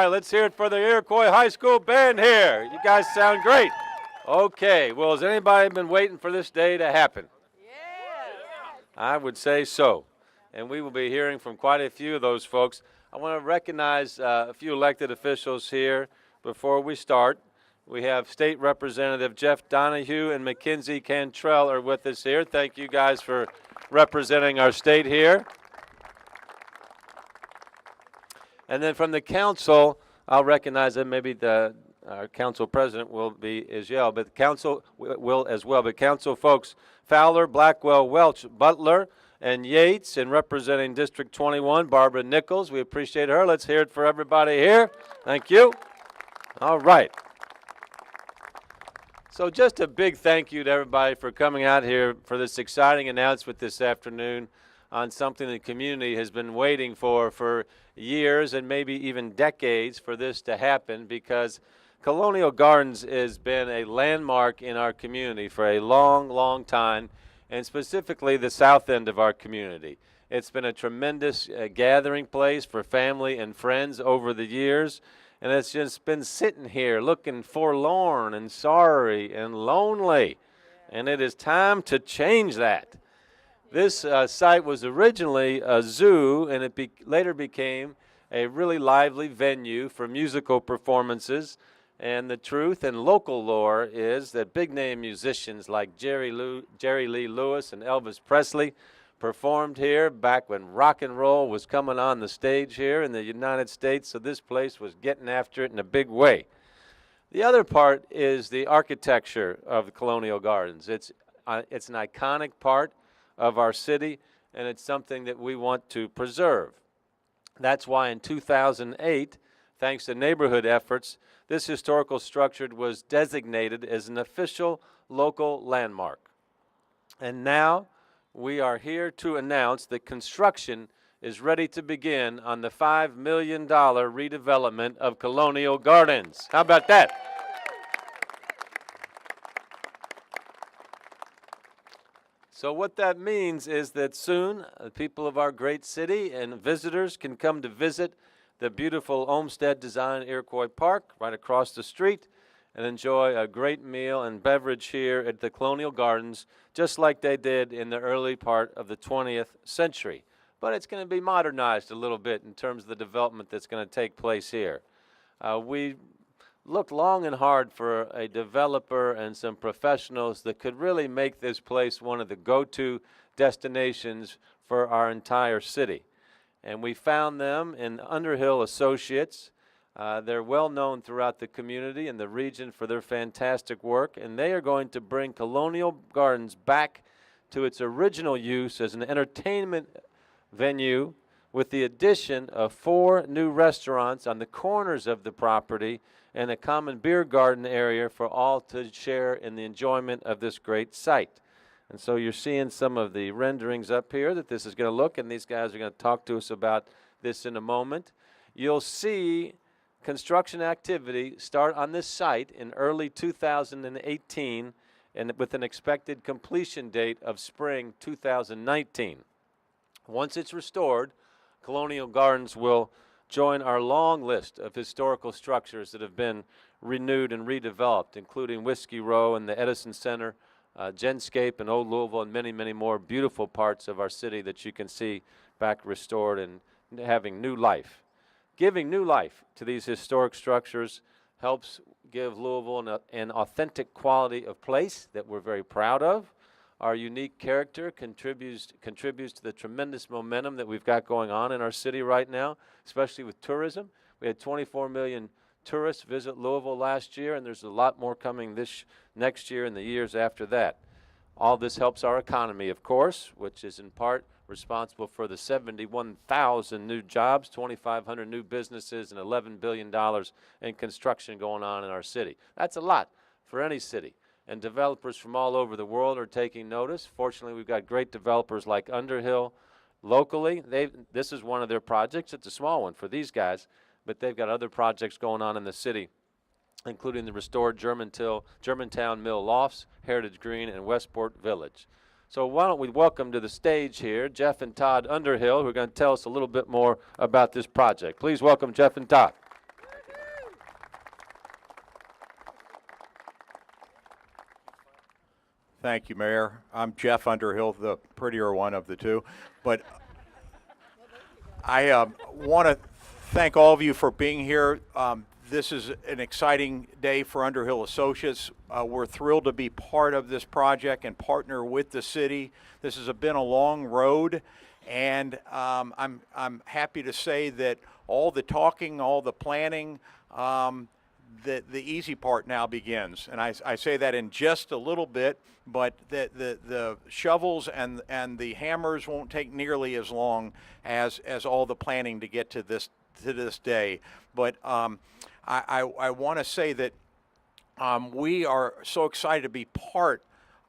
right, let's hear it for the Iroquois High School band here. You guys sound great. Okay, well, has anybody been waiting for this day to happen? Yes. I would say so. And we will be hearing from quite a few of those folks. I want to recognize a few elected officials here before we start. We have State Representative Jeff Donahue and Mackenzie Cantrell are with us here. Thank you guys for representing our state here. And then from the council, I'll recognize that maybe our council president will be as well, but the council will as well. But council folks, Fowler, Blackwell, Welch, Butler, and Yates, and representing District 21, Barbara Nichols. We appreciate her. Let's hear it for everybody here. Thank you. All right. So just a big thank you to everybody for coming out here for this exciting announcement this afternoon on something the community has been waiting for years and maybe even decades for this to happen, because Colonial Gardens has been a landmark in our community for a long, long time, and specifically the south end of our community. It's been a tremendous gathering place for family and friends over the years, and it's just been sitting here looking forlorn and sorry and lonely, and it is time to change that. This site was originally a zoo, and it later became a really lively venue for musical performances. And the truth and local lore is that big-name musicians like Jerry Lee Lewis and Elvis Presley performed here back when rock and roll was coming on the stage here in the United States, so this place was getting after it in a big way. The other part is the architecture of the Colonial Gardens. It's an iconic part of our city, and it's something that we want to preserve. That's why in 2008, thanks to neighborhood efforts, this historical structure was designated as an official local landmark. And now we are here to announce that construction is ready to begin on the $5 million redevelopment of Colonial Gardens. How about that? So what that means is that soon the people of our great city and visitors can come to visit the beautiful Olmsted Design Iroquois Park right across the street and enjoy a great meal and beverage here at the Colonial Gardens, just like they did in the early part of the 20th century. But it's going to be modernized a little bit in terms of the development that's going to take place here. We looked long and hard for a developer and some professionals that could really make this place one of the go-to destinations for our entire city. And we found them in Underhill Associates. They're well known throughout the community and the region for their fantastic work, and they are going to bring Colonial Gardens back to its original use as an entertainment venue with the addition of 4 new restaurants on the corners of the property and a common beer garden area for all to share in the enjoyment of this great site. And so you're seeing some of the renderings up here that this is going to look, and these guys are going to talk to us about this in a moment. You'll see construction activity start on this site in early 2018 and with an expected completion date of spring 2019. Once it's restored, Colonial Gardens will join our long list of historical structures that have been renewed and redeveloped, including Whiskey Row and the Edison Center, Genscape and Old Louisville, and many, many more beautiful parts of our city that you can see back restored and having new life. Giving new life to these historic structures helps give Louisville an authentic quality of place that we're very proud of. Our unique character contributes to the tremendous momentum that we've got going on in our city right now, especially with tourism. We had 24 million tourists visit Louisville last year, and there's a lot more coming this next year and the years after that. All this helps our economy, of course, which is in part responsible for the 71,000 new jobs, 2,500 new businesses, and $11 billion in construction going on in our city. That's a lot for any city. And developers from all over the world are taking notice. Fortunately, we've got great developers like Underhill locally. This is one of their projects. It's a small one for these guys, but they've got other projects going on in the city, including the restored Germantown Mill Lofts, Heritage Green, and Westport Village. So why don't we welcome to the stage here Jeff and Todd Underhill, who are going to tell us a little bit more about this project. Please welcome Jeff and Todd. Thank you, Mayor. I'm Jeff Underhill, the prettier one of the two. But I want to thank all of you for being here. This is an exciting day for Underhill Associates. We're thrilled to be part of this project and partner with the city. This has been a long road, and I'm happy to say that all the talking, all the planning, the easy part now begins. And I say that in just a little bit, but the shovels and the hammers won't take nearly as long as all the planning to get to this day. But I want to say that we are so excited to be part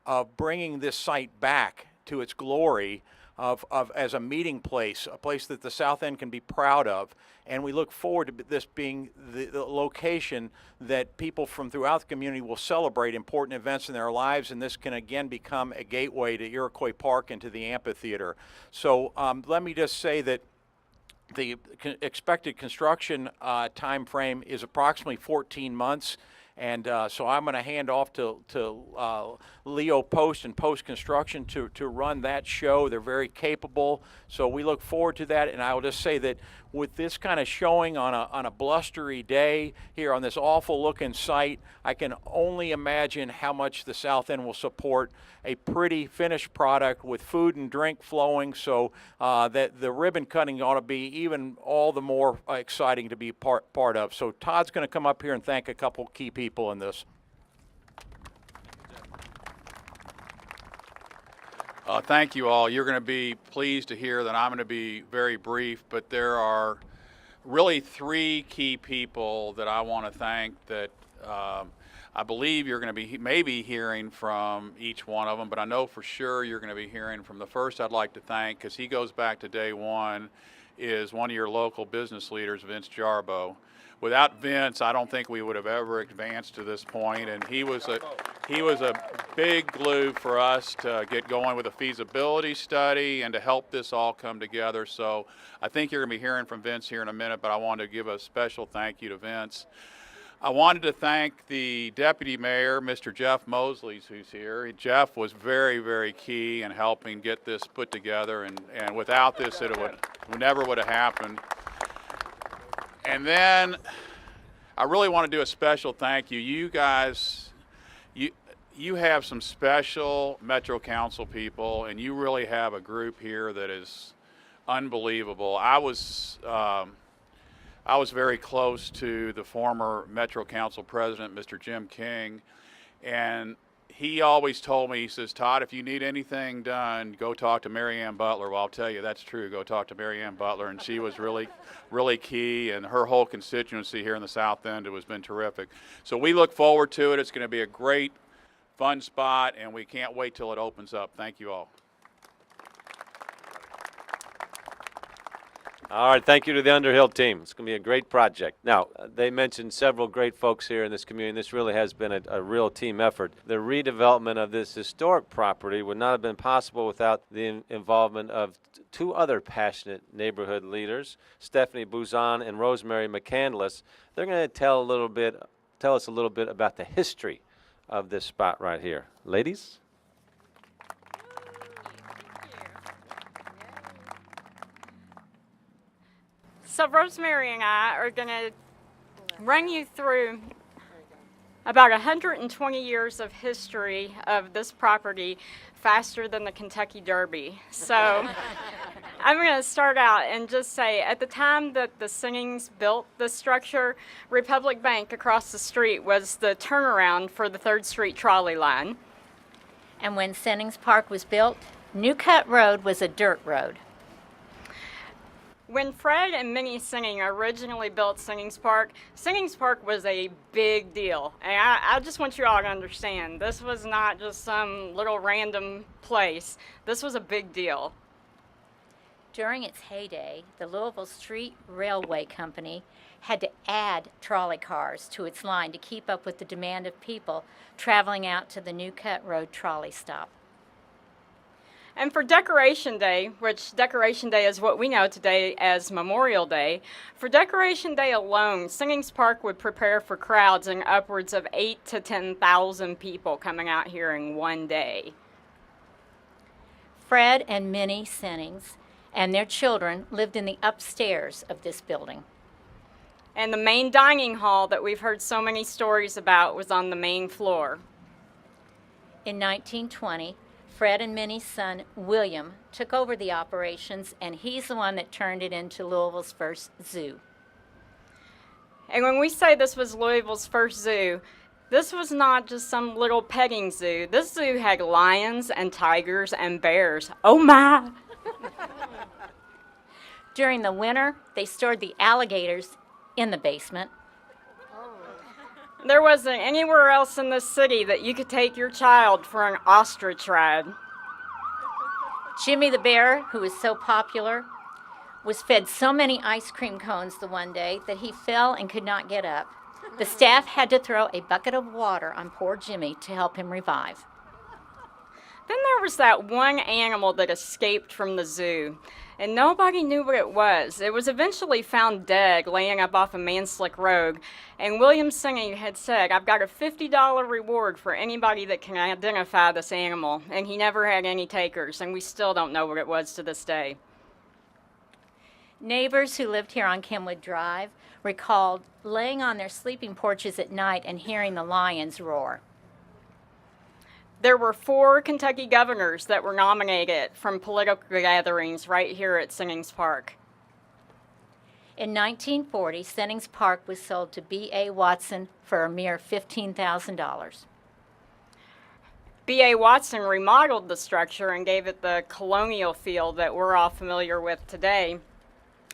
of bringing this site back to its glory of as a meeting place, a place that the South End can be proud of. And we look forward to this being the location that people from throughout the community will celebrate important events in their lives, and this can again become a gateway to Iroquois Park and to the amphitheater. So let me just say that the expected construction time frame is approximately 14 months. And so I'm going to hand off to Leo Post and Post Construction to run that show. They're very capable, so we look forward to that. And I will just say that with this kind of showing on a blustery day here on this awful looking site, I can only imagine how much the South End will support a pretty finished product with food and drink flowing, so that the ribbon cutting ought to be even all the more exciting to be part of. So Todd's going to come up here and thank a couple key people in this. Thank you all. You're going to be pleased to hear that I'm going to be very brief, but there are really three key people that I want to thank that I believe you're going to be maybe hearing from each one of them, but I know for sure you're going to be hearing from the first I'd like to thank, because he goes back to day one, is one of your local business leaders, Vince Jarbo. Without Vince, I don't think we would have ever advanced to this point, and he was a big glue for us to get going with a feasibility study and to help this all come together. So I think you're going to be hearing from Vince here in a minute, but I wanted to give a special thank you to Vince. I wanted to thank the Deputy Mayor, Mr. Jeff Mosley, who's here. Jeff was very, very key in helping get this put together, and without this, it never would have happened. And then I really want to do a special thank you. You guys, you have some special Metro Council people, and you really have a group here that is unbelievable. I was very close to the former Metro Council president, Mr. Jim King, and he always told me, he says, Todd, if you need anything done, go talk to Marianne Butler. Well, I'll tell you, that's true. Go talk to Marianne Butler, and she was really, really key, and her whole constituency here in the South End has been terrific. So we look forward to it. It's going to be a great, fun spot, and we can't wait till it opens up. Thank you all. All right, thank you to the Underhill team. It's going to be a great project. Now, they mentioned several great folks here in this community. This really has been a real team effort. The redevelopment of this historic property would not have been possible without the involvement of two other passionate neighborhood leaders, Stefanie Buzan and Rosemary McCandless. They're going to tell us a little bit about the history of this spot right here. Ladies? So Rosemary and I are going to run you through about 120 years of history of this property faster than the Kentucky Derby. So I'm going to start out and just say, at the time that the Sinnings built this structure, Republic Bank across the street was the turnaround for the 3rd Street trolley line. And when Sinnings Park was built, New Cut Road was a dirt road. When Fred and Minnie Sinning originally built Sinnings Park was a big deal. And I just want you all to understand, this was not just some little random place. This was a big deal. During its heyday, the Louisville Street Railway Company had to add trolley cars to its line to keep up with the demand of people traveling out to the New Cut Road trolley stop. And for Decoration Day, which Decoration Day is what we know today as Memorial Day, for Decoration Day alone, Singings Park would prepare for crowds in upwards of 8,000 to 10,000 people coming out here in one day. Fred and Minnie Sennings and their children lived in the upstairs of this building. And the main dining hall that we've heard so many stories about was on the main floor. In 1920, Fred and Minnie's son, William, took over the operations, and he's the one that turned it into Louisville's first zoo. And when we say this was Louisville's first zoo, this was not just some little petting zoo. This zoo had lions and tigers and bears. Oh my! During the winter, they stored the alligators in the basement. There wasn't anywhere else in this city that you could take your child for an ostrich ride. Jimmy the bear, who was so popular, was fed so many ice cream cones the one day that he fell and could not get up. The staff had to throw a bucket of water on poor Jimmy to help him revive. Then there was that one animal that escaped from the zoo, and nobody knew what it was. It was eventually found dead, laying up off a Manslick Road, and William Singing had said, "I've got a $50 reward for anybody that can identify this animal," and he never had any takers, and we still don't know what it was to this day. Neighbors who lived here on Kenwood Drive recalled laying on their sleeping porches at night and hearing the lions roar. There were 4 Kentucky governors that were nominated from political gatherings right here at Singings Park. In 1940, Sennings Park was sold to B.A. Watson for a mere $15,000. B.A. Watson remodeled the structure and gave it the colonial feel that we're all familiar with today,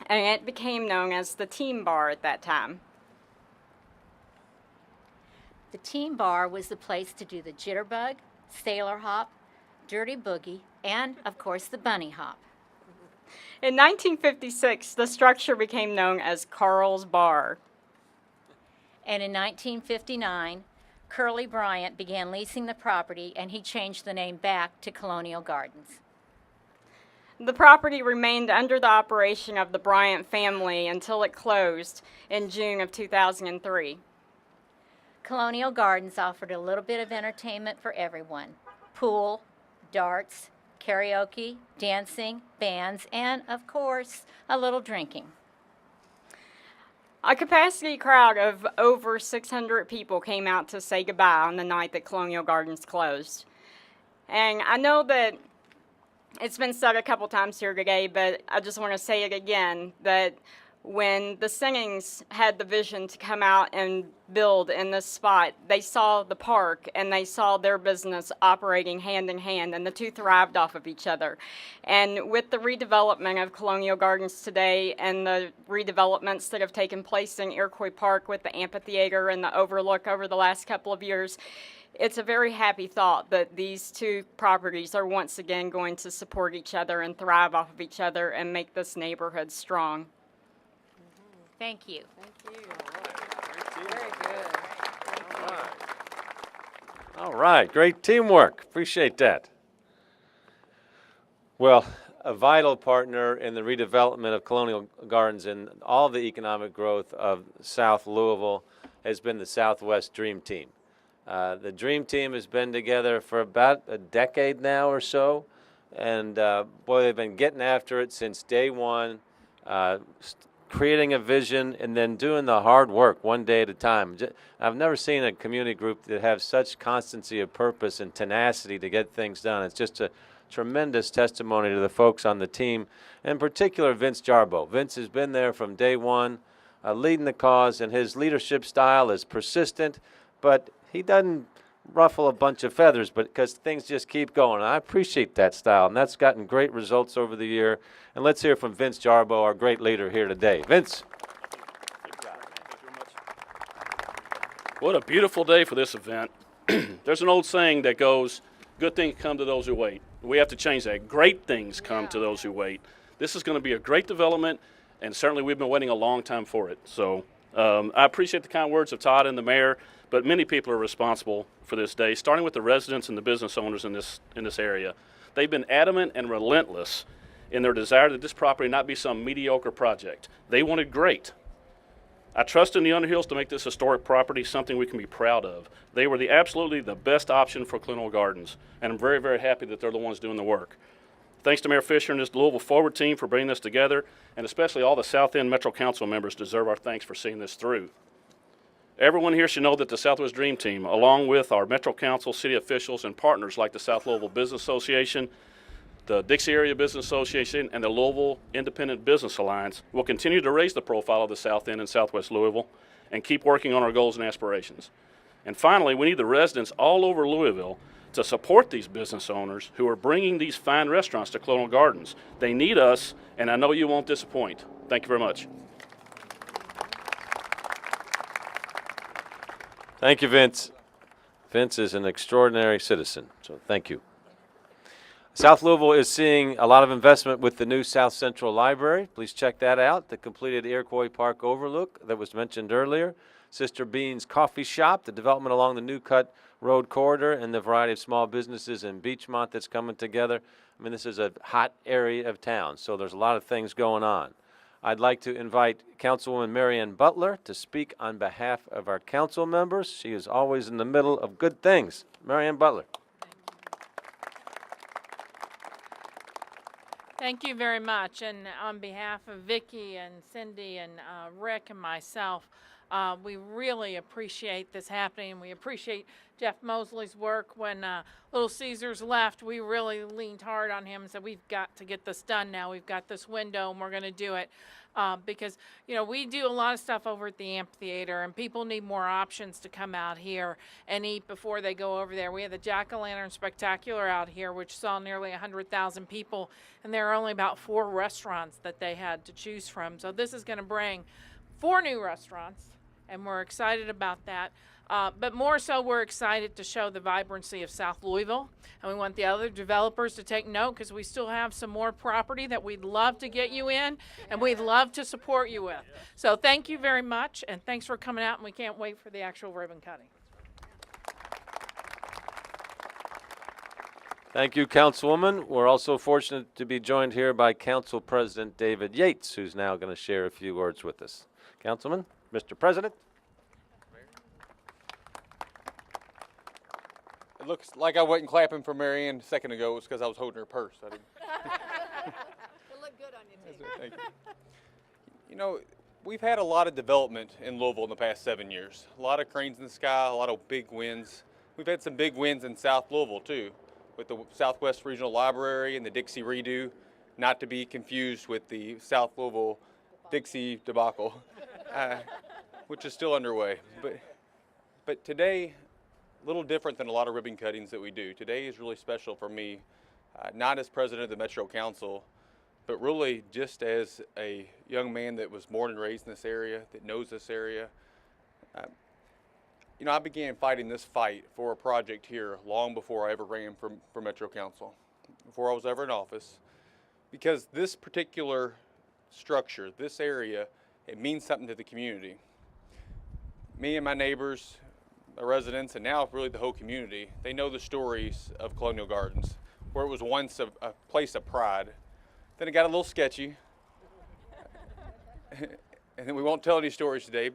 and it became known as the Team Bar at that time. The Team Bar was the place to do the jitterbug, sailor hop, dirty boogie, and, of course, the bunny hop. In 1956, the structure became known as Carl's Bar. And in 1959, Curly Bryant began leasing the property, and he changed the name back to Colonial Gardens. The property remained under the operation of the Bryant family until it closed in June of 2003. Colonial Gardens offered a little bit of entertainment for everyone: pool, darts, karaoke, dancing, bands, and, of course, a little drinking. A capacity crowd of over 600 people came out to say goodbye on the night that Colonial Gardens closed. And I know that it's been said a couple times here today, but I just want to say it again, that when the Singings had the vision to come out and build in this spot, they saw the park and they saw their business operating hand in hand, and the two thrived off of each other. And with the redevelopment of Colonial Gardens today and the redevelopments that have taken place in Iroquois Park with the amphitheater and the overlook over the last couple of years, it's a very happy thought that these two properties are once again going to support each other and thrive off of each other and make this neighborhood strong. Thank you. Very good. All right, great teamwork. Appreciate that. Well, a vital partner in the redevelopment of Colonial Gardens and all the economic growth of South Louisville has been the Southwest Dream Team. The Dream Team has been together for about a decade now or so, and boy, they've been getting after it since day one, creating a vision and then doing the hard work one day at a time. I've never seen a community group that have such constancy of purpose and tenacity to get things done. It's just a tremendous testimony to the folks on the team, in particular Vince Jarbo. Vince has been there from day one, leading the cause, and his leadership style is persistent, but he doesn't ruffle a bunch of feathers, but because things just keep going. And I appreciate that style, and that's gotten great results over the year. And let's hear from Vince Jarbo, our great leader here today. Vince. What a beautiful day for this event. There's an old saying that goes, good things come to those who wait. We have to change that. Great things come to those who wait. This is going to be a great development, and certainly we've been waiting a long time for it. So I appreciate the kind words of Todd and the mayor, but many people are responsible for this day, starting with the residents and the business owners in this area. They've been adamant and relentless in their desire that this property not be some mediocre project. They wanted great. I trust in the Underhills to make this historic property something we can be proud of. They were absolutely the best option for Colonial Gardens, and I'm very, very happy that they're the ones doing the work. Thanks to Mayor Fisher and his Louisville Forward team for bringing this together, and especially all the South End Metro Council members deserve our thanks for seeing this through. Everyone here should know that the Southwest Dream Team, along with our Metro Council, city officials, and partners like the South Louisville Business Association, the Dixie Area Business Association, and the Louisville Independent Business Alliance, will continue to raise the profile of the South End and Southwest Louisville and keep working on our goals and aspirations. And finally, we need the residents all over Louisville to support these business owners who are bringing these fine restaurants to Colonial Gardens. They need us, and I know you won't disappoint. Thank you very much. Thank you, Vince. Vince is an extraordinary citizen, so thank you. South Louisville is seeing a lot of investment with the new South Central Library. Please check that out. The completed Iroquois Park overlook that was mentioned earlier. Sister Bean's Coffee Shop, the development along the New Cut Road corridor, and the variety of small businesses in Beachmont that's coming together. I mean, this is a hot area of town, so there's a lot of things going on. I'd like to invite Councilwoman Marianne Butler to speak on behalf of our council members. She is always in the middle of good things. Marianne Butler. Thank you very much. And on behalf of Vicki and Cindy and Rick and myself, we really appreciate this happening. We appreciate Jeff Mosley's work. When Little Caesars left, we really leaned hard on him and said, we've got to get this done now. We've got this window and we're going to do it. Because, you know, we do a lot of stuff over at the amphitheater and people need more options to come out here and eat before they go over there. We had the Jack-o'-lantern Spectacular out here, which saw nearly 100,000 people, and there are only about 4 restaurants that they had to choose from. So this is going to bring 4 new restaurants, and we're excited about that. But more so, we're excited to show the vibrancy of South Louisville, and we want the other developers to take note because we still have some more property that we'd love to get you in, and we'd love to support you with. So thank you very much, and thanks for coming out, and we can't wait for the actual ribbon cutting. Thank you, Councilwoman. We're also fortunate to be joined here by Council President David Yates, who's now going to share a few words with us. Councilman, Mr. President. It looks like I wasn't clapping for Marianne a second ago. It was because I was holding her purse. I didn't. It looked good on you, too. Thank you. You know, we've had a lot of development in Louisville in the past 7 years. A lot of cranes in the sky, a lot of big wins. We've had some big wins in South Louisville, too, with the Southwest Regional Library and the Dixie redo, not to be confused with the South Louisville Dixie debacle, which is still underway. But today, a little different than a lot of ribbon cuttings that we do. Today is really special for me, not as president of the Metro Council, but really just as a young man that was born and raised in this area, that knows this area. You know, I began fighting this fight for a project here long before I ever ran for Metro Council, before I was ever in office, because this particular structure, this area, it means something to the community. Me and my neighbors, the residents, and now really the whole community, they know the stories of Colonial Gardens, where it was once a place of pride. Then it got a little sketchy, and then we won't tell any stories today,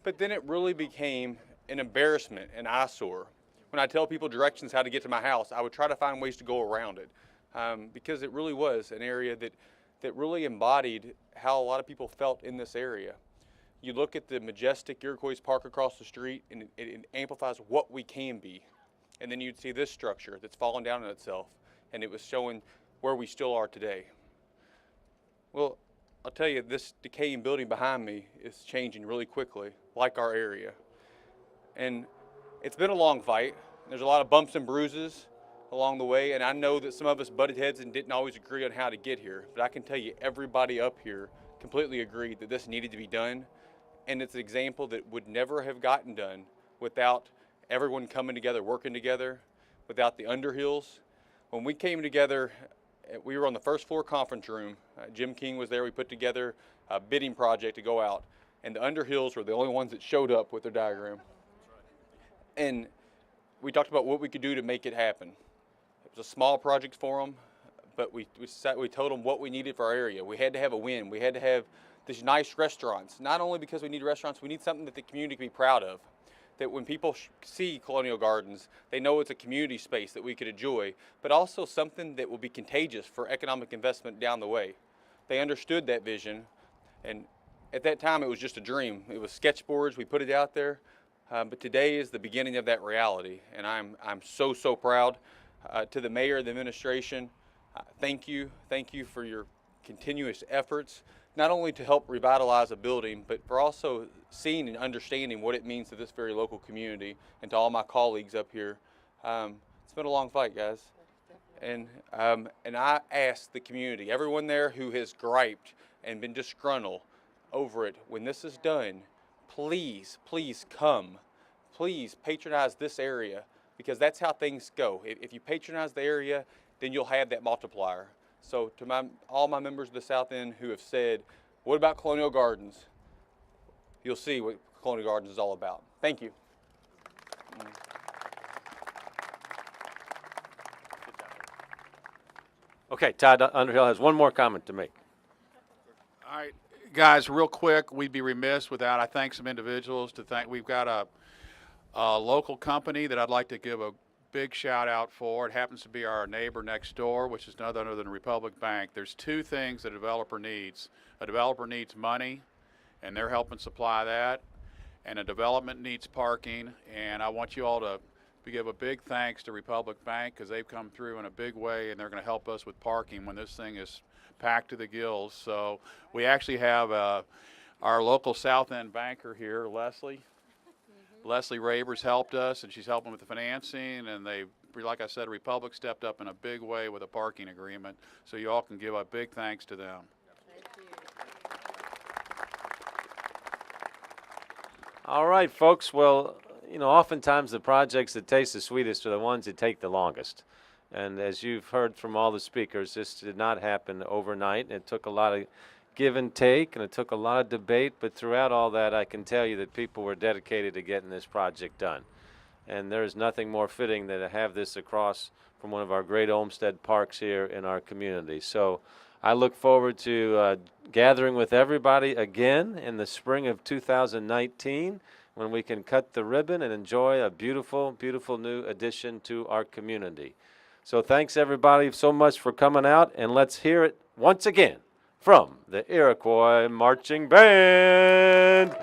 but then it really became an embarrassment, an eyesore. When I tell people directions how to get to my house, I would try to find ways to go around it, because it really was an area that really embodied how a lot of people felt in this area. You look at the majestic Iroquois Park across the street, and it amplifies what we can be. And then you'd see this structure that's fallen down on itself, and it was showing where we still are today. Well, I'll tell you, this decaying building behind me is changing really quickly, like our area. And it's been a long fight. There's a lot of bumps and bruises along the way, and I know that some of us butted heads and didn't always agree on how to get here, but I can tell you everybody up here completely agreed that this needed to be done. And it's an example that would never have gotten done without everyone coming together, working together, without the Underhills. When we came together, we were on the first floor conference room. Jim King was there. We put together a bidding project to go out. And the Underhills were the only ones that showed up with their diagram. And we talked about what we could do to make it happen. was a small project for them, but we told them what we needed for our area. We had to have a win. We had to have these nice restaurants. Not only because we need restaurants, we need something that the community can be proud of. That when people see Colonial Gardens, they know it's a community space that we could enjoy, but also something that will be contagious for economic investment down the way. They understood that vision, and at that time it was just a dream. It was sketchboards, we put it out there, but today is the beginning of that reality, and I'm so proud. To the mayor, the administration, thank you for your continuous efforts, not only to help revitalize a building, but for also seeing and understanding what it means to this very local community, and to all my colleagues up here. It's been a long fight, guys. And I ask the community, everyone there who has griped and been disgruntled over it, when this is done, please come. Please patronize this area, because that's how things go. If you patronize the area, then you'll have that multiplier. So to all my members of the South End who have said, what about Colonial Gardens? You'll see what Colonial Gardens is all about. Thank you. Okay, Todd, Underhill has one more comment to make. All right, guys, real quick, we'd be remiss without, I thank some individuals to thank. We've got a local company that I'd like to give a big shout out for. It happens to be our neighbor next door, which is none other than Republic Bank. There's two things a developer needs. A developer needs money, and they're helping supply that, and a development needs parking, and I want you all to give a big thanks to Republic Bank, because they've come through in a big way, and they're going to help us with parking when this thing is packed to the gills. So we actually have our local South End banker here, Leslie. Leslie Raber's helped us, and she's helping with the financing, and they, like I said, Republic stepped up in a big way with a parking agreement, so you all can give a big thanks to them. All right, folks. Well, you know, oftentimes the projects that taste the sweetest are the ones that take the longest. And as you've heard from all the speakers, this did not happen overnight. It took a lot of give and take, and it took a lot of debate, but throughout all that, I can tell you that people were dedicated to getting this project done. And there is nothing more fitting than to have this across from one of our great Olmsted parks here in our community. So I look forward to gathering with everybody again in the spring of 2019, when we can cut the ribbon and enjoy a beautiful, beautiful new addition to our community. So thanks everybody so much for coming out, and let's hear it once again from the Iroquois Marching Band.